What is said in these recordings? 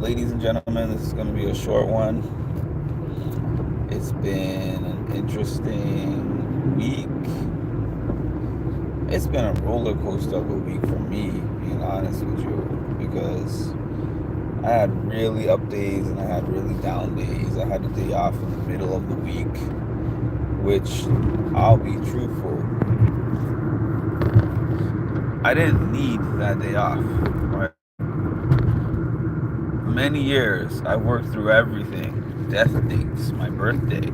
Ladies and gentlemen, this is going to be a short one. It's been an interesting week. It's been a roller coaster of a week for me, being honest with you, because I had really up days and I had really down days. I had a day off in the middle of the week, which I'll be truthful, I didn't need that day off. Right? Many years I worked through everything, death dates, my birthday,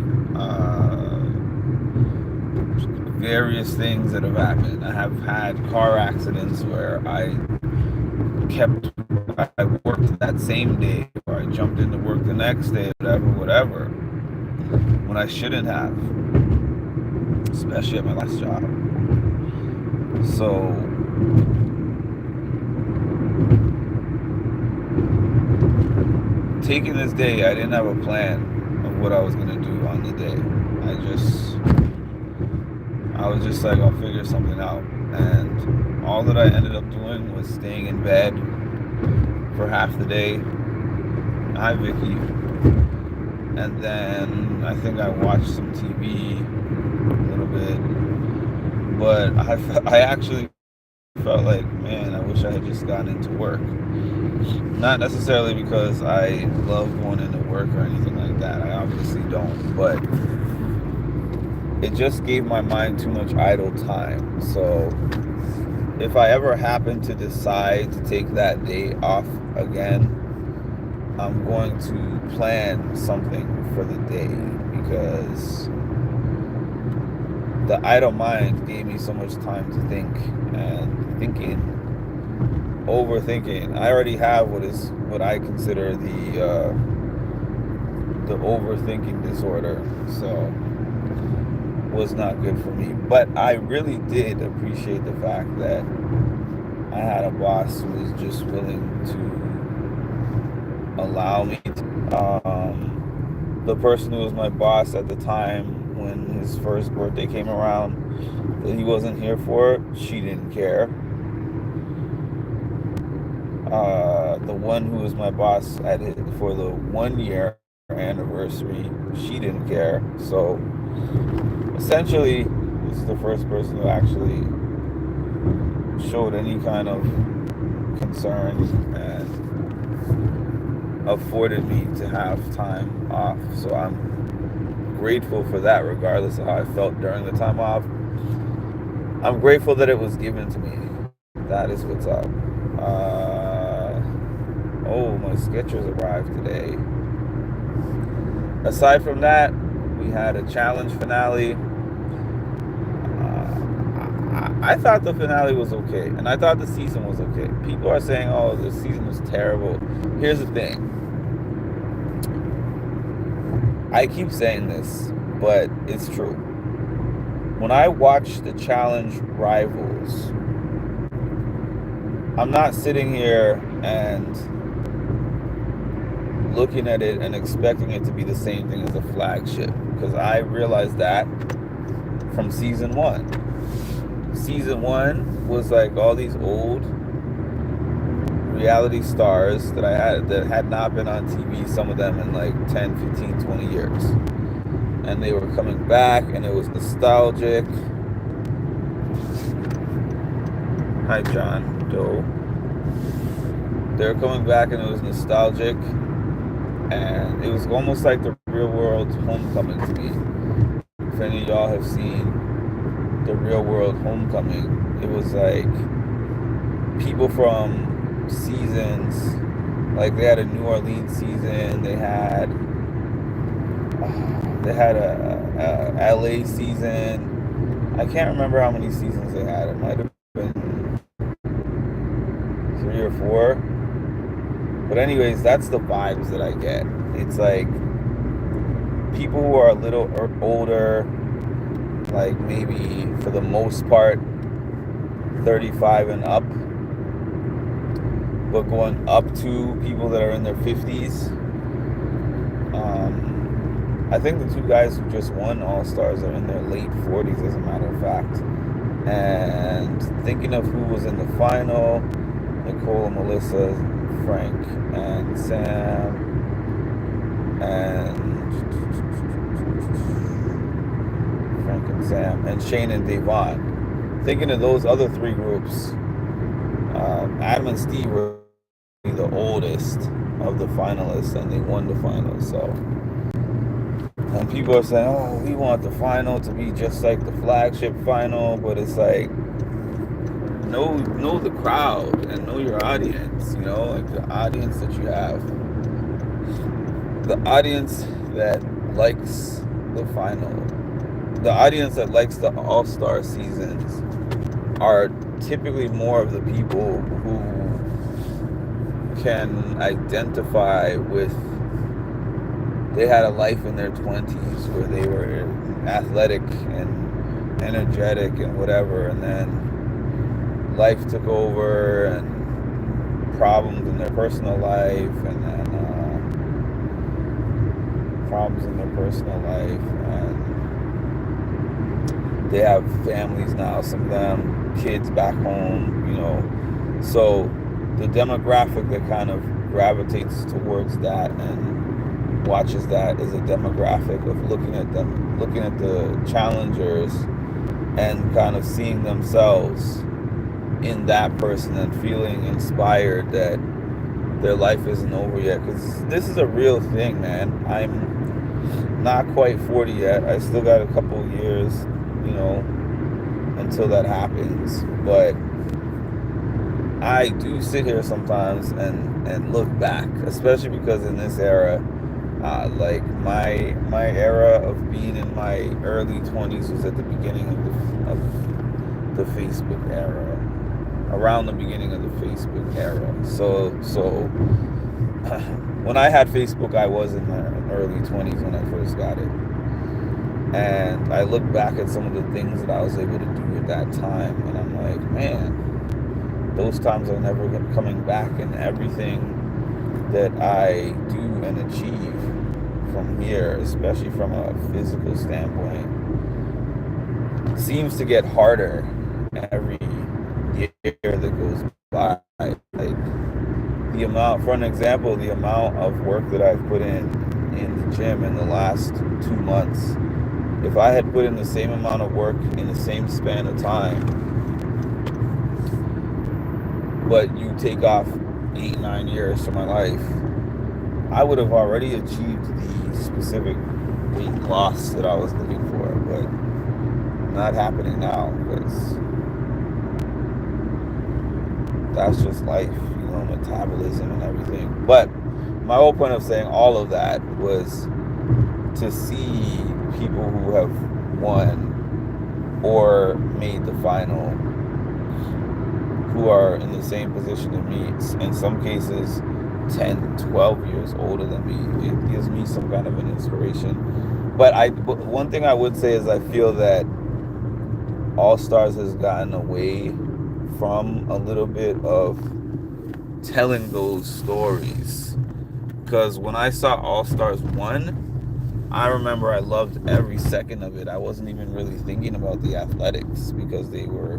various things that have happened. I have had car accidents where I worked that same day, or I jumped into work the next day, whatever, when I shouldn't have, especially at my last job. So taking this day, I didn't have a plan of what I was gonna do on the day. I was just like, I'll figure something out. And all that I ended up doing was staying in bed for half the day. Hi, Vicky. And then I think I watched some TV a little bit. But I actually felt like, man, I wish I had just gotten into work. Not necessarily because I love going into work or anything like that. I obviously don't. But it just gave my mind too much idle time. So if I ever happen to decide to take that day off again, I'm going to plan something for the day, because the idle mind gave me so much time to think, and overthinking. I already have what I consider the overthinking disorder. So was not good for me. But I really did appreciate the fact that I had a boss who was just willing to allow me to. The person who was my boss at the time when his first birthday came around, that he wasn't here for it, she didn't care. The one who was my boss for the 1 year anniversary, she didn't care. So essentially, this is the first person who actually showed any kind of concern and afforded me to have time off. So I'm grateful for that, regardless of how I felt during the time off. I'm grateful that it was given to me. That is what's up. Oh, my Skechers arrived today. Aside from that, we had a challenge finale. I thought the finale was okay, and I thought the season was okay. People are saying, "Oh, the season was terrible." Here's the thing. I keep saying this, but it's true. When I watch the challenge rivals, I'm not sitting here and looking at it and expecting it to be the same thing as the flagship, because I realized that from season one. Season one was like all these old reality stars that had not been on TV, some of them in like 10, 15, 20 years. And they were coming back, and it was nostalgic. Hi, John Doe. They were coming back, and it was nostalgic. And it was almost like the Real World Homecoming to me. If any of y'all have seen the Real World Homecoming, it was like people from seasons. Like they had a New Orleans season, they had a LA season. I can't remember how many seasons they had. It might have been 3 or 4. But anyways, that's the vibes that I get. It's like people who are a little older, like maybe for the most part 35 and up, but going up to people that are in their 50s. I think the 2 guys who just won All Stars are in their late 40s, as a matter of fact. And thinking of who was in the final, Nicole and Melissa Frank and Sam and Shane and Devon. Thinking of those other three groups, Adam and Steve were the oldest of the finalists, and they won the final. So when people are saying, "Oh, we want the final to be just like the flagship final," but it's like, know the crowd and know your audience. You know, like the audience that you have, the audience that likes the final, the audience that likes the All-Star seasons are typically more of the people who can identify with, they had a life in their 20s where they were athletic and energetic and whatever, and then life took over and problems in their personal life, and then and they have families now, some of them kids back home, you know. So the demographic that kind of gravitates towards that and watches that is a demographic of looking at the challengers and kind of seeing themselves in that person and feeling inspired that their life isn't over yet. Because this is a real thing, man. I'm not quite 40 yet. I still got a couple years, you know, until that happens. But I do sit here sometimes and look back, especially because in this era, like my era of being in my early 20s was at the beginning of the Facebook era, around the beginning of the Facebook era. So when I had Facebook, I was in my early 20s when I first got it. And I look back at some of the things that I was able to do at that time, and I'm like, man, those times are never coming back, and everything that I do and achieve from here, especially from a physical standpoint, seems to get harder every year that goes by. Like the amount, for an example, the amount of work that I've put in the gym in the last 2 months, if I had put in the same amount of work in the same span of time, but you take off 8-9 years from my life, I would have already achieved the specific weight loss that I was looking for, but not happening now, because that's just life, you know, metabolism and everything. But my whole point of saying all of that was to see people who have won or made the final who are in the same position as me, in some cases 10, 12 years older than me. It gives me some kind of an inspiration. But one thing I would say is I feel that All Stars has gotten away from a little bit of telling those stories. Because when I saw All Stars 1, I remember I loved every second of it. I wasn't even really thinking about the athletics because they were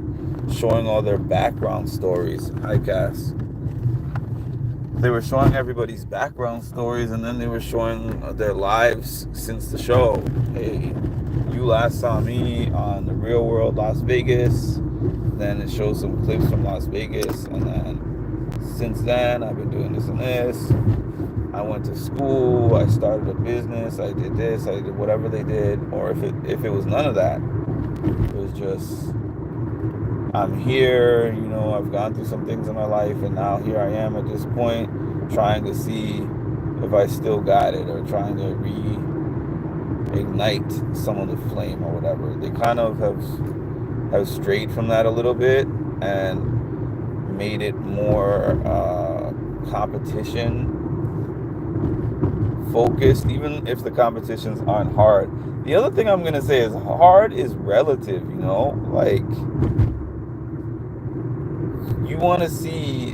showing all their background stories. Hi, Cass. They were showing everybody's background stories, and then they were showing their lives since the show. Hey, you last saw me on The Real World Las Vegas. Then it shows some clips from Las Vegas, and then since then I've been doing this and this. I went to school, I started a business, I did this, I did whatever they did. Or if it was none of that, it was just, I'm here, you know, I've gone through some things in my life, and now here I am at this point trying to see if I still got it, or trying to reignite some of the flame or whatever. They kind of have strayed from that a little bit and made it more competition focused, even if the competitions aren't hard. The other thing I'm going to say is hard is relative, you know, like you want to see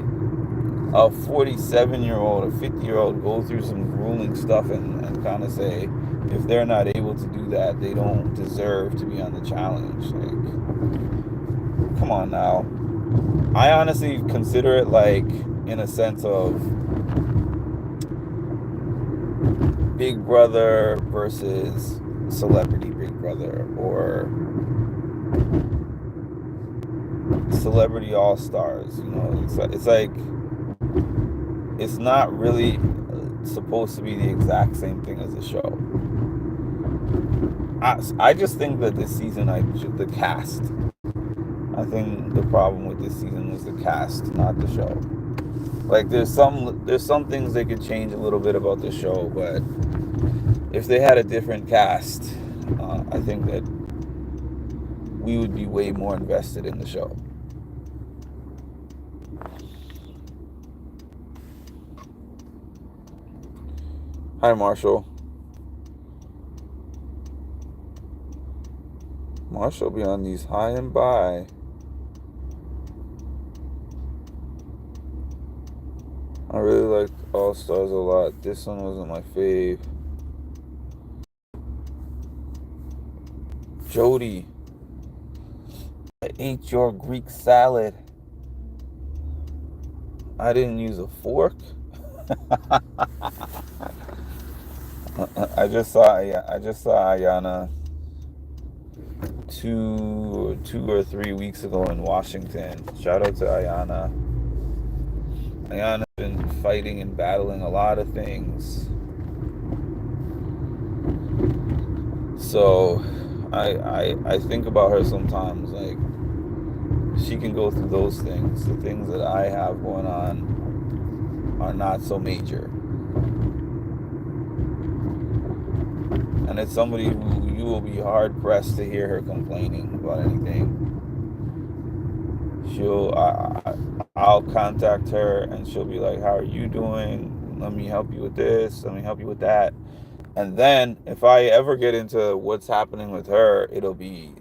a 47-year-old, a 50-year-old go through some grueling stuff and kind of say, if they're not able to do that, they don't deserve to be on the challenge. Like, come on now. I honestly consider it like, in a sense of Big Brother versus Celebrity Big Brother, or Celebrity All Stars. It's like it's not really supposed to be the exact same thing as the show. I just think that this season, the cast. I think the problem with this season was the cast, not the show. Like there's some things they could change a little bit about the show, but if they had a different cast, I think that we would be way more invested in the show. Hi, Marshall. Marshall be on these high and by. I really liked All Stars a lot. This one wasn't my fave. Jody, I ate your Greek salad. I didn't use a fork. I just saw Ayana two or 3 weeks ago in Washington. Shout out to Ayana. Ayana's been fighting and battling a lot of things. So I think about her sometimes, like she can go through those things. The things that I have going on are not so major. And it's somebody who you will be hard pressed to hear her complaining about anything. I'll contact her and she'll be like, "How are you doing? Let me help you with this. Let me help you with that." And then if I ever get into what's happening with her, it'll be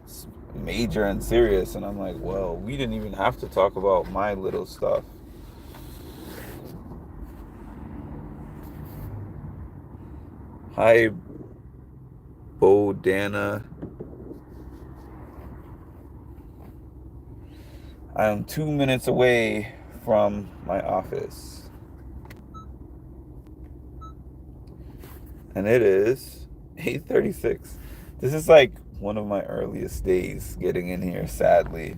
major and serious. And I'm like, well, we didn't even have to talk about my little stuff. Hi, Bodana. I am 2 minutes away from my office. And it is 8:36. This is like one of my earliest days getting in here, sadly.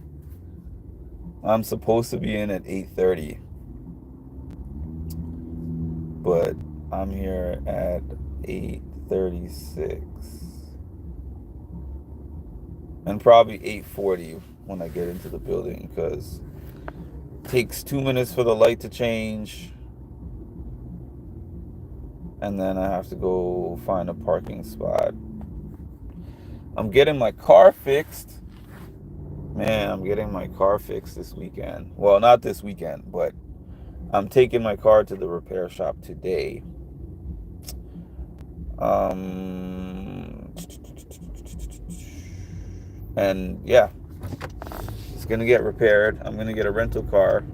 I'm supposed to be in at 8:30. But I'm here at 8:36. And probably 8:40 when I get into the building, because it takes 2 minutes for the light to change. And then I have to go find a parking spot. I'm getting my car fixed. Man, I'm getting my car fixed this weekend. Well, not this weekend, but I'm taking my car to the repair shop today. And yeah, it's gonna get repaired. I'm gonna get a rental car.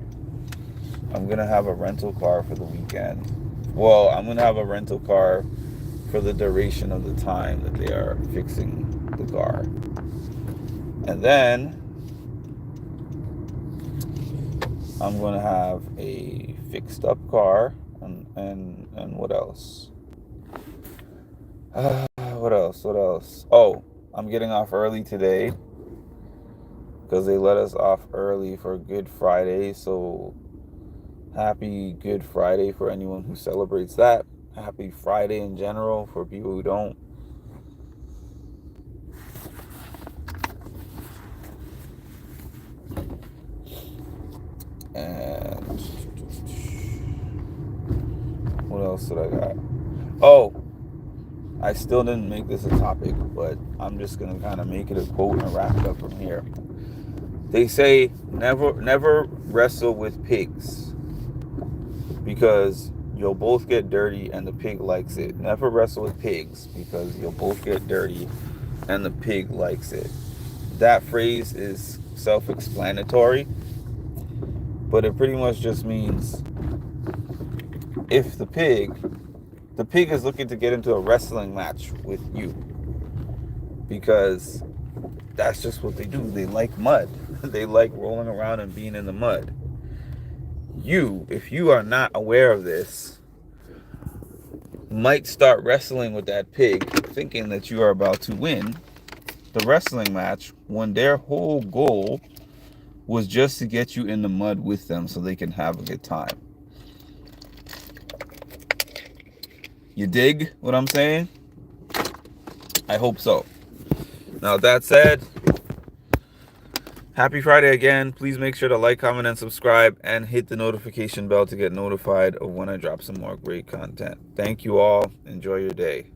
I'm gonna have a rental car for the weekend. Well, I'm gonna have a rental car for the duration of the time that they are fixing the car. And then I'm gonna have a fixed up car, and what else? What else? Oh, I'm getting off early today because they let us off early for Good Friday. So happy Good Friday for anyone who celebrates that. Happy Friday in general for people who don't. And what else did I got? Oh, I still didn't make this a topic, but I'm just gonna kind of make it a quote and wrap it up from here. They say never wrestle with pigs, because you'll both get dirty and the pig likes it. Never wrestle with pigs because you'll both get dirty and the pig likes it. That phrase is self-explanatory, but it pretty much just means if the pig is looking to get into a wrestling match with you, because that's just what they do. They like mud. They like rolling around and being in the mud. If you are not aware of this, might start wrestling with that pig, thinking that you are about to win the wrestling match when their whole goal was just to get you in the mud with them so they can have a good time. You dig what I'm saying? I hope so. Now, that said, happy Friday again. Please make sure to like, comment, and subscribe, and hit the notification bell to get notified of when I drop some more great content. Thank you all. Enjoy your day.